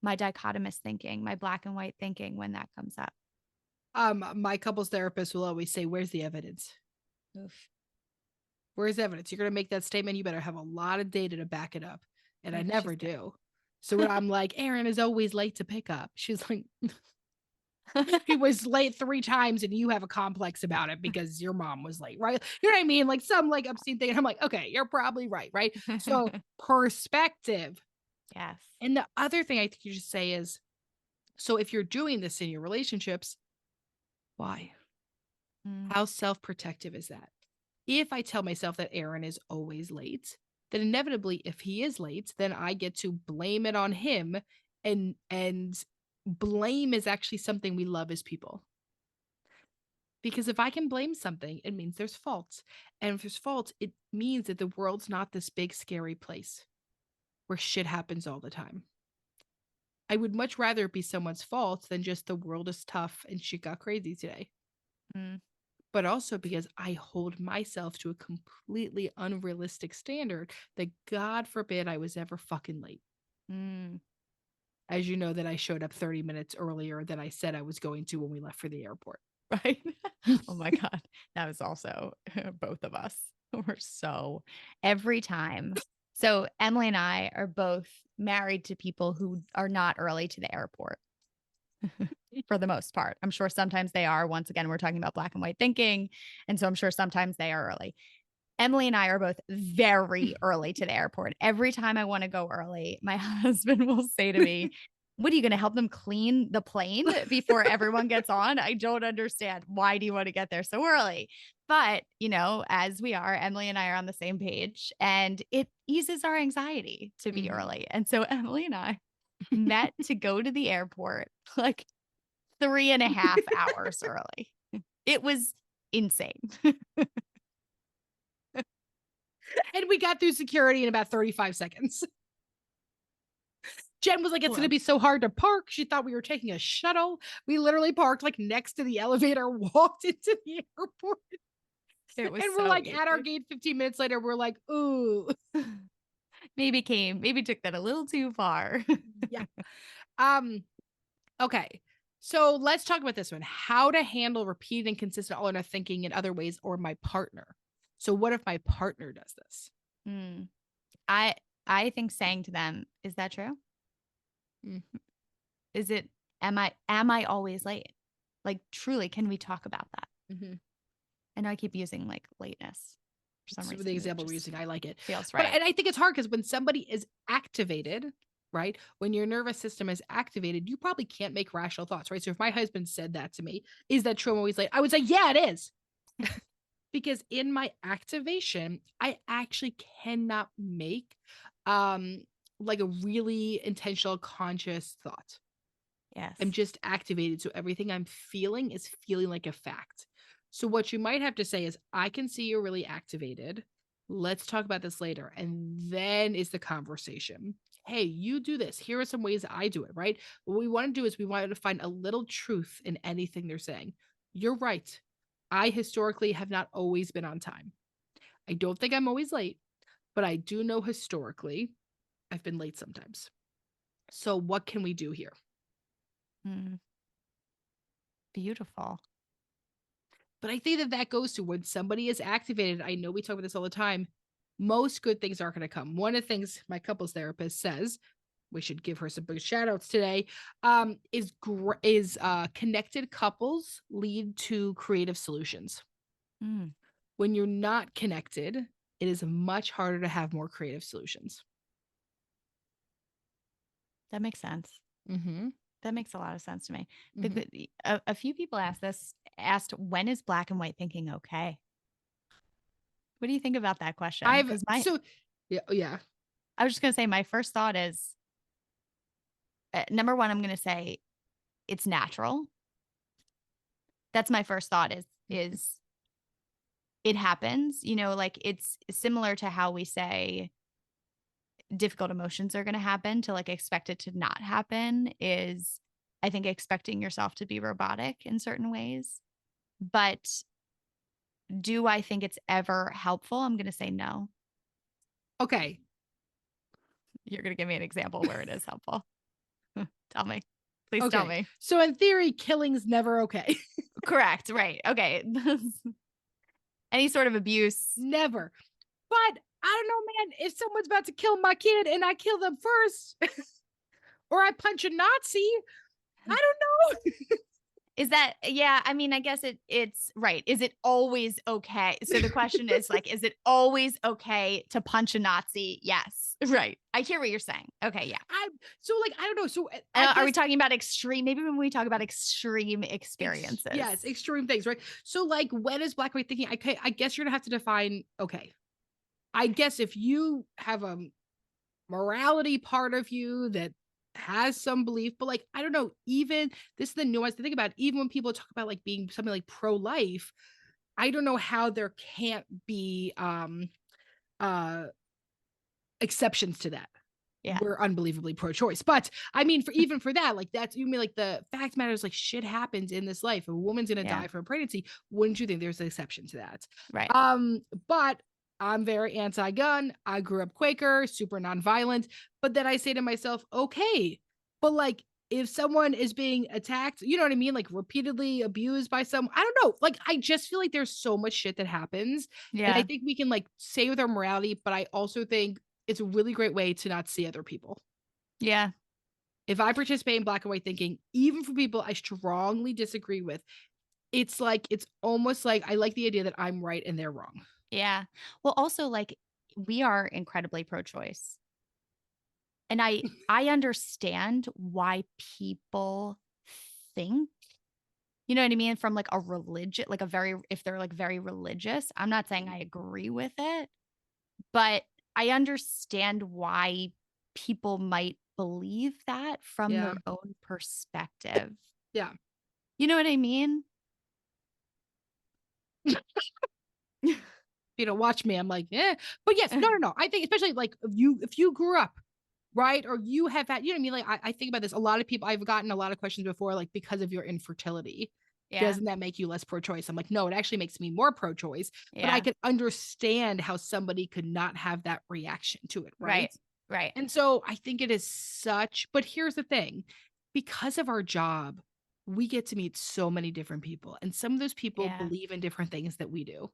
[SPEAKER 2] my dichotomous thinking, my black and white thinking when that comes up.
[SPEAKER 1] My couples therapist will always say, where's the evidence?
[SPEAKER 2] Oof.
[SPEAKER 1] Where's the evidence? You're going to make that statement. You better have a lot of data to back it up. And I
[SPEAKER 2] Like,
[SPEAKER 1] never do. So when I'm like, Aaron is always late to pick up, she's like, he was late 3 times and you have a complex about it because your mom was late, right? You know what I mean? Like some like obscene thing. And I'm like, okay, you're probably right, right? So perspective.
[SPEAKER 2] Yes.
[SPEAKER 1] And the other thing I think you should say is, so if you're doing this in your relationships, why?
[SPEAKER 2] Mm.
[SPEAKER 1] How self-protective is that? If I tell myself that Aaron is always late, then inevitably, if he is late, then I get to blame it on him. And blame is actually something we love as people. Because if I can blame something, it means there's fault. And if there's fault, it means that the world's not this big, scary place where shit happens all the time. I would much rather it be someone's fault than just the world is tough and shit got crazy today.
[SPEAKER 2] Mm.
[SPEAKER 1] But also because I hold myself to a completely unrealistic standard that God forbid I was ever fucking late.
[SPEAKER 2] Mm.
[SPEAKER 1] As you know, that I showed up 30 minutes earlier than I said I was going to when we left for the airport.
[SPEAKER 2] Right. Oh my God. That was also both of us. We're so every time. So Emily and I are both married to people who are not early to the airport for the most part. I'm sure sometimes they are. Once again, we're talking about black and white thinking. And so I'm sure sometimes they are early. Emily and I are both very early to the airport. Every time I want to go early, my husband will say to me, "What are you going to help them clean the plane before everyone gets on? I don't understand. Why do you want to get there so early?" But, as we are, Emily and I are on the same page, and it eases our anxiety to be early. And so Emily and I met to go to the airport like 3.5 hours early. It was insane.
[SPEAKER 1] And we got through security in about 35 seconds. Jen was like, it's going to be so hard to park. She thought we were taking a shuttle. We literally parked like next to the elevator, walked into the airport.
[SPEAKER 2] It was
[SPEAKER 1] and
[SPEAKER 2] so
[SPEAKER 1] we're like
[SPEAKER 2] easy.
[SPEAKER 1] at our gate 15 minutes later. We're like, ooh.
[SPEAKER 2] Maybe took that a little too far.
[SPEAKER 1] Yeah. Okay. So let's talk about this one. How to handle repeated and consistent all or nothing thinking in other ways, or my partner. So what if my partner does this?
[SPEAKER 2] I think saying to them, is that true?
[SPEAKER 1] Mm-hmm.
[SPEAKER 2] Is it, am I always late? Like, truly, can we talk about that?
[SPEAKER 1] Mm-hmm.
[SPEAKER 2] I know I keep using like lateness for some reason.
[SPEAKER 1] The example we're using, I like it.
[SPEAKER 2] Feels right.
[SPEAKER 1] And I think it's hard because when somebody is activated, right? When your nervous system is activated, you probably can't make rational thoughts, right? So if my husband said that to me, is that true? I'm always late. I would say, yeah, it is. Because in my activation, I actually cannot make like a really intentional, conscious thought.
[SPEAKER 2] Yes.
[SPEAKER 1] I'm just activated. So everything I'm feeling is feeling like a fact. So what you might have to say is, I can see you're really activated. Let's talk about this later. And then is the conversation. Hey, you do this. Here are some ways I do it, right? What we want to do is we want to find a little truth in anything they're saying. You're right. I historically have not always been on time. I don't think I'm always late, but I do know historically I've been late sometimes. So what can we do here?
[SPEAKER 2] Beautiful.
[SPEAKER 1] But I think that goes to when somebody is activated. I know we talk about this all the time. Most good things aren't going to come. One of the things my couples therapist says, we should give her some big shout outs today, is connected couples lead to creative solutions. When you're not connected, it is much harder to have more creative solutions.
[SPEAKER 2] That makes sense.
[SPEAKER 1] Mm-hmm.
[SPEAKER 2] That makes a lot of sense to me. Mm-hmm. A few people asked, when is black and white thinking okay? What do you think about that question?
[SPEAKER 1] Yeah.
[SPEAKER 2] I was just going to say, my first thought is, number one, I'm going to say it's natural. That's my first thought is it happens, like it's similar to how we say difficult emotions are going to happen, to like expect it to not happen is, I think, expecting yourself to be robotic in certain ways. But do I think it's ever helpful? I'm going to say no.
[SPEAKER 1] Okay.
[SPEAKER 2] You're going to give me an example where it is helpful. Tell me. Please tell me.
[SPEAKER 1] So in theory, killing's never okay.
[SPEAKER 2] Correct. Right. Okay. Any sort of abuse.
[SPEAKER 1] Never. But I don't know, man, if someone's about to kill my kid and I kill them first, or I punch a Nazi, I don't know.
[SPEAKER 2] Is that, yeah, I mean, I guess it's right. Is it always okay? So the question is like, is it always okay to punch a Nazi? Yes. Right. I hear what you're saying. Okay. Yeah.
[SPEAKER 1] I don't know. So
[SPEAKER 2] are we talking about extreme? Maybe when we talk about extreme experiences.
[SPEAKER 1] Yes. Extreme things, right? So like, when is black and white thinking? I guess you're gonna have to define, okay. I guess if you have a morality part of you that has some belief, but like, I don't know, even this is the nuance to think about. Even when people talk about like being something like pro-life, I don't know how there can't be uh exceptions to that.
[SPEAKER 2] Yeah.
[SPEAKER 1] We're unbelievably pro-choice. But I mean, for even for that, like that's you mean like the fact matters, like shit happens in this life. If a woman's gonna
[SPEAKER 2] Yeah.
[SPEAKER 1] die from a pregnancy, wouldn't you think there's an exception to that?
[SPEAKER 2] Right.
[SPEAKER 1] But I'm very anti-gun. I grew up Quaker, super nonviolent. But then I say to myself, okay, but like if someone is being attacked, you know what I mean? Like repeatedly abused by some, I don't know. Like I just feel like there's so much shit that happens. And I
[SPEAKER 2] Yeah.
[SPEAKER 1] think we can like say with our morality, but I also think it's a really great way to not see other people.
[SPEAKER 2] Yeah.
[SPEAKER 1] If I participate in black and white thinking, even for people I strongly disagree with, it's like it's almost like I like the idea that I'm right and they're wrong.
[SPEAKER 2] Yeah. Well, also like we are incredibly pro-choice. And I understand why people think, you know what I mean, from like a religion, like a very if they're like very religious. I'm not saying I agree with it, but I understand why people might believe that from
[SPEAKER 1] Yeah.
[SPEAKER 2] their own perspective.
[SPEAKER 1] Yeah.
[SPEAKER 2] You know what I mean?
[SPEAKER 1] You know, watch me. I'm like, eh. But yes, no, no, no. I think especially like if you grew up, right? Or you have had, you know what I mean? Like I think about this. A lot of people I've gotten a lot of questions before, like because of your infertility.
[SPEAKER 2] Yeah.
[SPEAKER 1] Doesn't that make you less pro-choice? I'm like, no, it actually makes me more pro-choice, but I
[SPEAKER 2] Yeah.
[SPEAKER 1] could understand how somebody could not have that reaction to it, right?
[SPEAKER 2] Right. Right.
[SPEAKER 1] And so I think it is such, but here's the thing, because of our job, we get to meet so many different people, and some of those people
[SPEAKER 2] Yeah.
[SPEAKER 1] believe in different things that we do.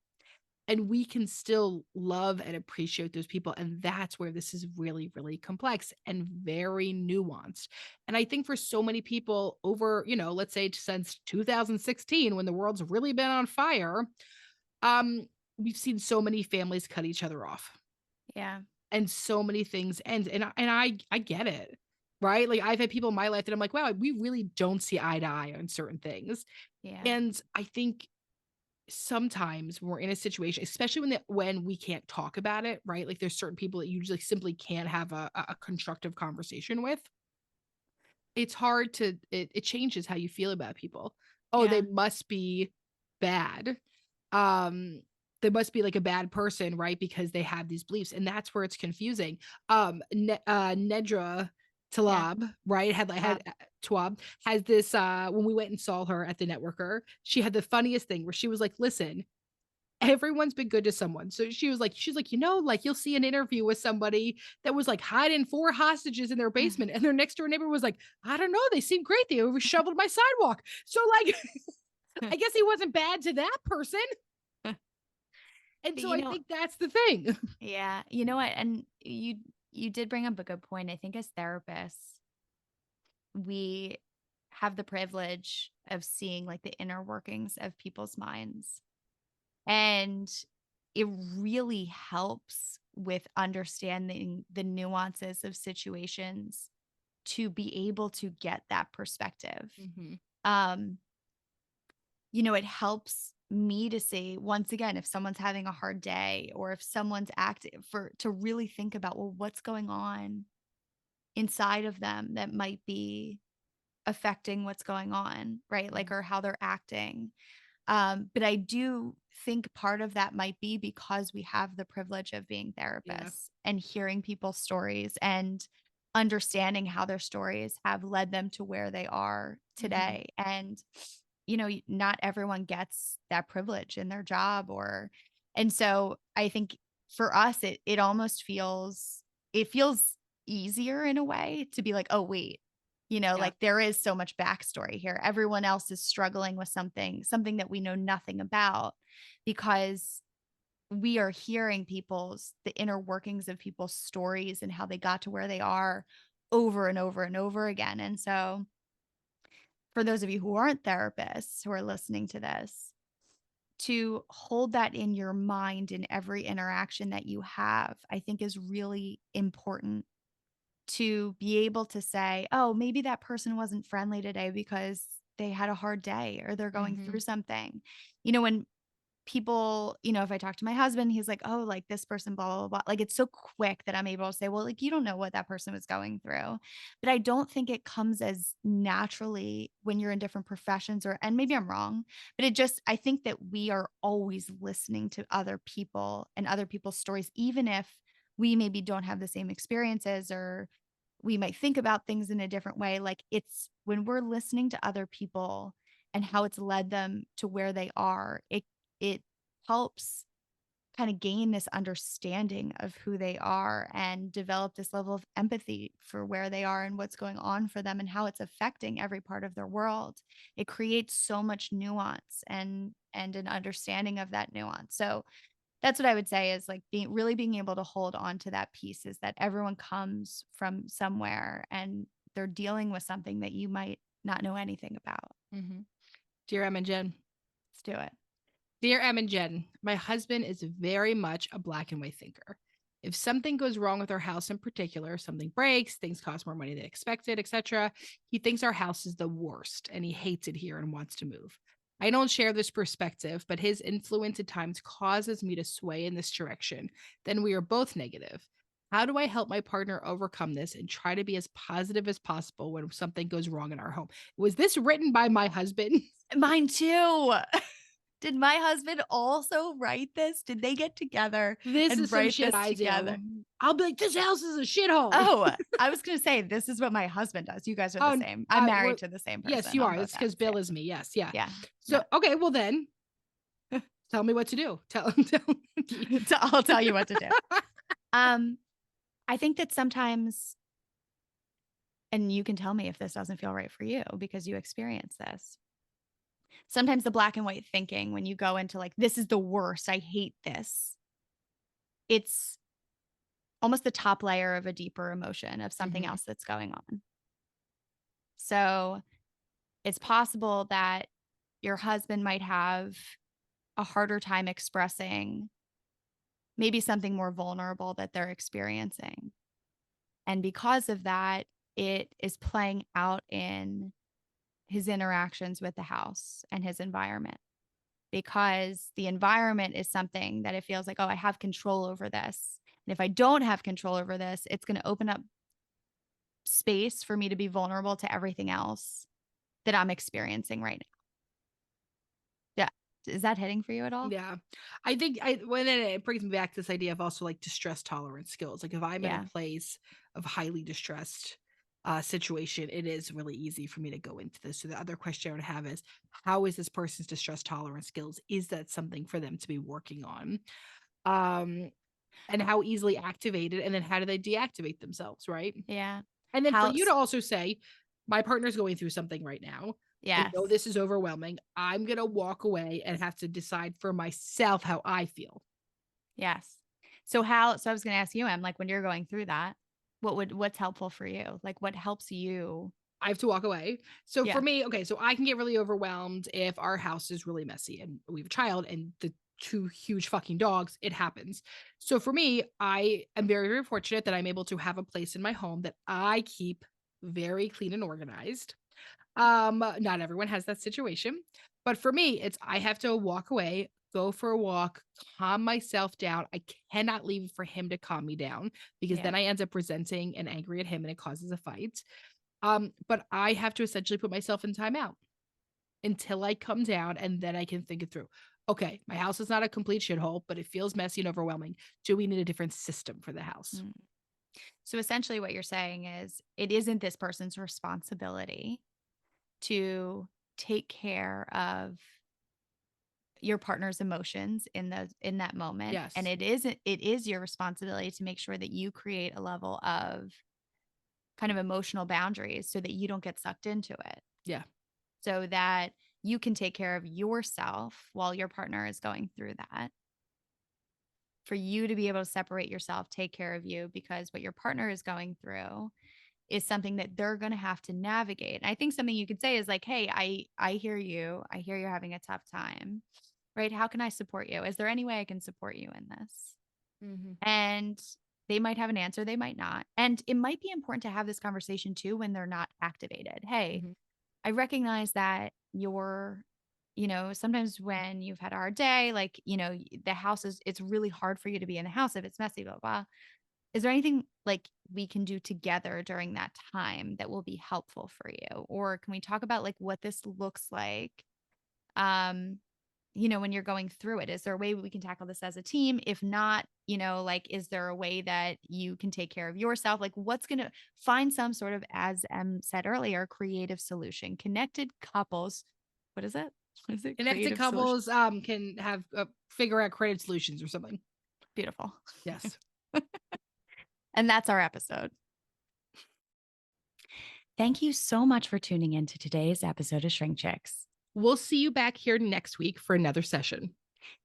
[SPEAKER 1] And we can still love and appreciate those people. And that's where this is really, really complex and very nuanced. And I think for so many people over, let's say since 2016, when the world's really been on fire, um, we've seen so many families cut each other off
[SPEAKER 2] Yeah.
[SPEAKER 1] and so many things end. And I get it. Right. Like I've had people in my life that I'm like, wow, we really don't see eye to eye on certain things.
[SPEAKER 2] Yeah.
[SPEAKER 1] And I think sometimes when we're in a situation, especially when we can't talk about it, right? Like there's certain people that you usually simply can't have a constructive conversation with. It's hard to it changes how you feel about people. Oh, they
[SPEAKER 2] Yeah.
[SPEAKER 1] must be bad. Um, they must be like a bad person, right? Because they have these beliefs, and that's where it's confusing. Nedra
[SPEAKER 2] Yeah.
[SPEAKER 1] Talab, right? Had
[SPEAKER 2] Wow.
[SPEAKER 1] Twab has this when we went and saw her at the networker, she had the funniest thing where she was like, listen, everyone's been good to someone. So she's like, like you'll see an interview with somebody that was like hiding 4 hostages in their basement, and their next door neighbor was like, I don't know, they seem great. They over shoveled my sidewalk. So like, I guess he wasn't bad to that person. And
[SPEAKER 2] But
[SPEAKER 1] so
[SPEAKER 2] you
[SPEAKER 1] I
[SPEAKER 2] know,
[SPEAKER 1] think that's the thing.
[SPEAKER 2] yeah, you know what? And you did bring up a good point. I think as therapists, we have the privilege of seeing like the inner workings of people's minds. And it really helps with understanding the nuances of situations to be able to get that perspective.
[SPEAKER 1] Mm-hmm.
[SPEAKER 2] Um, it helps me to say once again if someone's having a hard day or if someone's active for to really think about well what's going on inside of them that might be affecting what's going on, right? Like or how they're acting. But I do think part of that might be because we have the privilege of being
[SPEAKER 1] Yeah.
[SPEAKER 2] therapists and hearing people's stories and understanding how their stories have led them to where they are
[SPEAKER 1] Mm-hmm.
[SPEAKER 2] today. And, not everyone gets that privilege in their job and so I think for us, it almost feels easier in a way to be like, oh, wait,
[SPEAKER 1] Yeah.
[SPEAKER 2] like there is so much backstory here. Everyone else is struggling with something that we know nothing about because we are hearing the inner workings of people's stories and how they got to where they are over and over and over again. And so, for those of you who aren't therapists who are listening to this, to hold that in your mind in every interaction that you have, I think is really important to be able to say, oh, maybe that person wasn't friendly today because they had a hard day or they're going
[SPEAKER 1] Mm-hmm.
[SPEAKER 2] through something. When people, if I talk to my husband, he's like, oh, like this person, blah, blah, blah. Like it's so quick that I'm able to say, well, like you don't know what that person was going through. But I don't think it comes as naturally when you're in different professions and maybe I'm wrong, but I think that we are always listening to other people and other people's stories, even if we maybe don't have the same experiences or we might think about things in a different way. Like it's when we're listening to other people and how it's led them to where they are, it helps kind of gain this understanding of who they are and develop this level of empathy for where they are and what's going on for them and how it's affecting every part of their world. It creates so much nuance and an understanding of that nuance. So that's what I would say is like being able to hold on to that piece is that everyone comes from somewhere and they're dealing with something that you might not know anything about.
[SPEAKER 1] Mm-hmm. Dear Em and Jen.
[SPEAKER 2] Let's do it.
[SPEAKER 1] Dear Em and Jen, my husband is very much a black and white thinker. If something goes wrong with our house in particular, something breaks, things cost more money than expected, etc., he thinks our house is the worst and he hates it here and wants to move. I don't share this perspective, but his influence at times causes me to sway in this direction. Then we are both negative. How do I help my partner overcome this and try to be as positive as possible when something goes wrong in our home? Was this written by my husband?
[SPEAKER 2] Mine too. Did my husband also write this? Did they get together
[SPEAKER 1] This
[SPEAKER 2] and
[SPEAKER 1] is some
[SPEAKER 2] write
[SPEAKER 1] shit
[SPEAKER 2] this
[SPEAKER 1] I
[SPEAKER 2] together?
[SPEAKER 1] do. I'll be like, this house is a shithole.
[SPEAKER 2] Oh, I was going to say, this is what my husband does. You guys are the
[SPEAKER 1] Oh,
[SPEAKER 2] same. I'm married
[SPEAKER 1] well,
[SPEAKER 2] to the same
[SPEAKER 1] yes,
[SPEAKER 2] person
[SPEAKER 1] you
[SPEAKER 2] on
[SPEAKER 1] are.
[SPEAKER 2] both
[SPEAKER 1] It's because
[SPEAKER 2] ends.
[SPEAKER 1] Bill is me. Yes, yeah.
[SPEAKER 2] Yeah.
[SPEAKER 1] So, okay, well then, tell me what to do. Tell
[SPEAKER 2] I'll tell you what to do. I think that sometimes, and you can tell me if this doesn't feel right for you because you experience this. Sometimes the black and white thinking, when you go into like, this is the worst, I hate this, it's almost the top layer of a deeper emotion of something
[SPEAKER 1] Mhm.
[SPEAKER 2] else that's going on. So it's possible that your husband might have a harder time expressing maybe something more vulnerable that they're experiencing. And because of that, it is playing out in his interactions with the house and his environment. Because the environment is something that it feels like, oh, I have control over this. And if I don't have control over this, it's going to open up space for me to be vulnerable to everything else that I'm experiencing right now. Yeah. Is that hitting for you at all?
[SPEAKER 1] Yeah. I think when it brings me back to this idea of also like distress tolerance skills. Like if I'm in a
[SPEAKER 2] Yeah.
[SPEAKER 1] place of highly distressed situation, it is really easy for me to go into this. So the other question I would have is, how is this person's distress tolerance skills? Is that something for them to be working on? Um, and how easily activated, and then how do they deactivate themselves, right?
[SPEAKER 2] Yeah.
[SPEAKER 1] And then for
[SPEAKER 2] How,
[SPEAKER 1] you to also say, my partner's going through something right now. I know
[SPEAKER 2] yes.
[SPEAKER 1] this is overwhelming. I'm going to walk away and have to decide for myself how I feel.
[SPEAKER 2] Yes. So I was going to ask you, Em, like when you're going through that, what's helpful for you? Like what helps you?
[SPEAKER 1] I have to walk away. So for
[SPEAKER 2] Yeah.
[SPEAKER 1] me, okay, so I can get really overwhelmed if our house is really messy and we have a child and the two huge fucking dogs, it happens. So for me, I am very, very fortunate that I'm able to have a place in my home that I keep very clean and organized. Not everyone has that situation, but for me, it's I have to walk away, go for a walk, calm myself down. I cannot leave for him to calm me down because
[SPEAKER 2] Yeah.
[SPEAKER 1] then I end up resenting and angry at him and it causes a fight. But I have to essentially put myself in timeout until I come down and then I can think it through. Okay, my house is not a complete shithole, but it feels messy and overwhelming. Do we need a different system for the house?
[SPEAKER 2] Mm. So essentially what you're saying is it isn't this person's responsibility to take care of your partner's emotions in that moment, and
[SPEAKER 1] Yes.
[SPEAKER 2] it is your responsibility to make sure that you create a level of kind of emotional boundaries so that you don't get sucked into it,
[SPEAKER 1] Yeah.
[SPEAKER 2] so that you can take care of yourself while your partner is going through that, for you to be able to separate yourself, take care of you, because what your partner is going through is something that they're going to have to navigate. And I think something you could say is like, "Hey, I hear you. I hear you're having a tough time. Right? How can I support you? Is there any way I can support you in this?"
[SPEAKER 1] Mhm.
[SPEAKER 2] And they might have an answer, they might not. And it might be important to have this conversation too when they're not activated. "Hey,
[SPEAKER 1] Mhm.
[SPEAKER 2] I recognize that sometimes when you've had a hard day, like, the house it's really hard for you to be in the house if it's messy, blah, blah. Is there anything like we can do together during that time that will be helpful for you? Or can we talk about like what this looks like? Um, when you're going through it, is there a way we can tackle this as a team? If not, like, is there a way that you can take care of yourself? Like, what's going to find some sort of, as Em said earlier, creative solution? Connected couples. What is it? What is it?
[SPEAKER 1] Connected
[SPEAKER 2] Creative solution.
[SPEAKER 1] couples can have figure out creative solutions or something.
[SPEAKER 2] Beautiful.
[SPEAKER 1] Yes.
[SPEAKER 2] And that's our episode. Thank you so much for tuning in to today's episode of Shrink Chicks.
[SPEAKER 1] We'll see you back here next week for another session.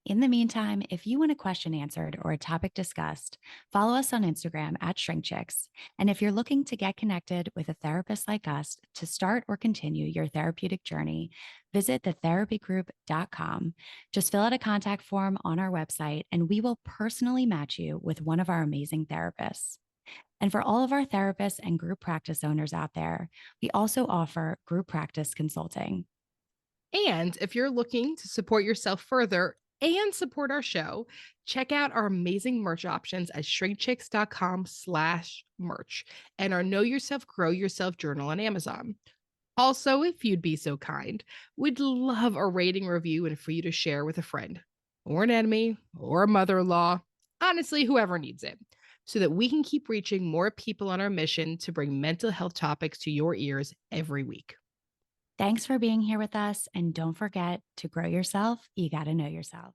[SPEAKER 2] In the meantime, if you want a question answered or a topic discussed, follow us on Instagram at ShrinkChicks. And if you're looking to get connected with a therapist like us to start or continue your therapeutic journey, visit thetherapygroup.com. Just fill out a contact form on our website, and we will personally match you with one of our amazing therapists. And for all of our therapists and group practice owners out there, we also offer group practice consulting.
[SPEAKER 1] And if you're looking to support yourself further and support our show, check out our amazing merch options at shrinkchicks.com/merch and our Know Yourself, Grow Yourself journal on Amazon. Also, if you'd be so kind, we'd love a rating, review, and for you to share with a friend or an enemy or a mother-in-law, honestly, whoever needs it, so that we can keep reaching more people on our mission to bring mental health topics to your ears every week.
[SPEAKER 2] Thanks for being here with us. And don't forget to grow yourself. You got to know yourself.